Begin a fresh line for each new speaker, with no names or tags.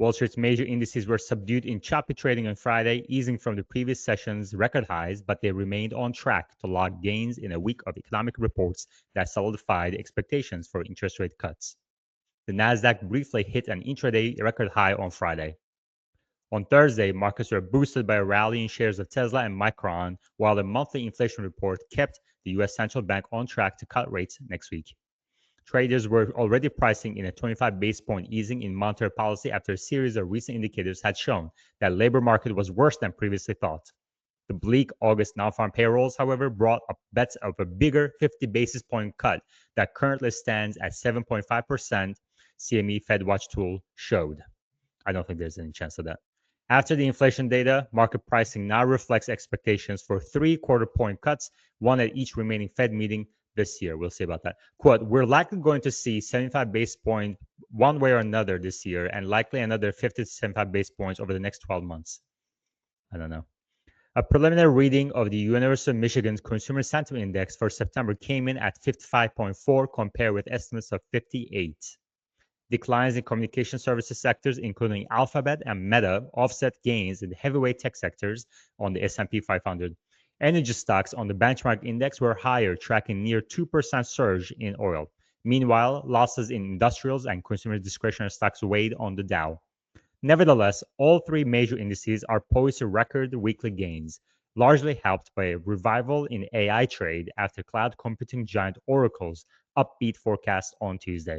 Wall Street's major indices were subdued in choppy trading on Friday, easing from the previous session's record highs, but they remained on track to log gains in a week of economic reports that solidified expectations for interest rate cuts. The Nasdaq briefly hit an intraday record high on Friday. On Thursday, markets were boosted by a rally in shares of Tesla and Micron, while the monthly inflation report kept the U.S. central bank on track to cut rates next week. Traders were already pricing in a 25 base point easing in monetary policy after a series of recent indicators had shown that labor market was worse than previously thought. The bleak August non-farm payrolls, however, brought up bets of a bigger 50 basis point cut that currently stands at 7.5%, CME FedWatch tool showed. I don't think there's any chance of that. After the inflation data, market pricing now reflects expectations for 3/4 point cuts, one at each remaining Fed meeting this year. We'll see about that. Quote, we're likely going to see 75 basis points one way or another this year, and likely another 50 to 75 basis points over the next 12 months. I don't know. A preliminary reading of the University of Michigan's Consumer Sentiment Index for September came in at 55.4 compared with estimates of 58. Declines in communication services sectors, including Alphabet and Meta, offset gains in the heavyweight tech sectors on the S&P 500. Energy stocks on the benchmark index were higher, tracking near 2% surge in oil. Meanwhile, losses in industrials and consumer discretionary stocks weighed on the Dow. Nevertheless, all three major indices are poised to record weekly gains, largely helped by a revival in AI trade after cloud computing giant Oracle's upbeat forecast on Tuesday.